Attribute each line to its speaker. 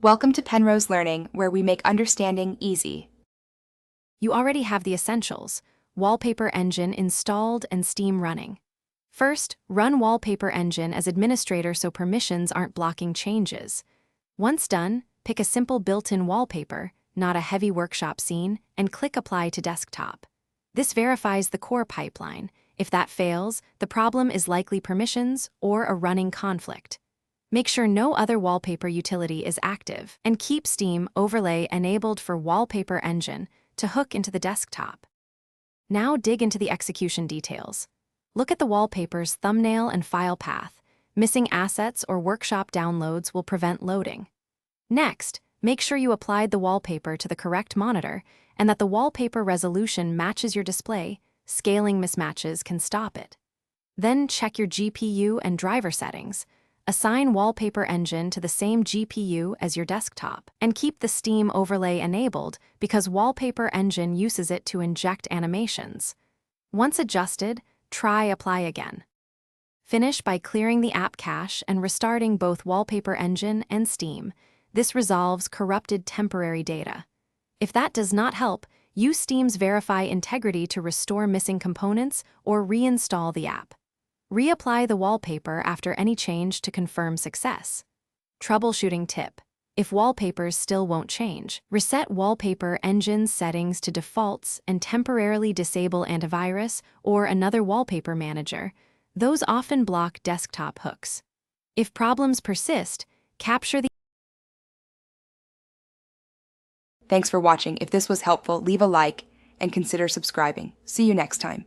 Speaker 1: Welcome to Penrose Learning, where we make understanding easy.
Speaker 2: You already have the essentials: Wallpaper Engine installed and Steam running. First, run Wallpaper Engine as administrator so permissions aren't blocking changes. Once done, pick a simple built-in wallpaper, not a heavy workshop scene, and click Apply to Desktop. This verifies the core pipeline. If that fails, the problem is likely permissions or a running conflict. Make sure no other wallpaper utility is active, and keep Steam overlay enabled for Wallpaper Engine to hook into the desktop. Now dig into the execution details. Look at the wallpaper's thumbnail and file path. Missing assets or workshop downloads will prevent loading. Next, make sure you applied the wallpaper to the correct monitor and that the wallpaper resolution matches your display. Scaling mismatches can stop it. Then check your GPU and driver settings. Assign Wallpaper Engine to the same GPU as your desktop, and keep the Steam overlay enabled because Wallpaper Engine uses it to inject animations. Once adjusted, try Apply again. Finish by clearing the app cache and restarting both Wallpaper Engine and Steam. This resolves corrupted temporary data. If that does not help, use Steam's Verify Integrity to restore missing components or reinstall the app. Reapply the wallpaper after any change to confirm success. Troubleshooting tip: if wallpapers still won't change, reset Wallpaper Engine settings to defaults and temporarily disable antivirus or another wallpaper manager. Those often block desktop hooks. If problems persist, capture the
Speaker 1: Thanks for watching. If this was helpful, leave a like and consider subscribing. See you next time.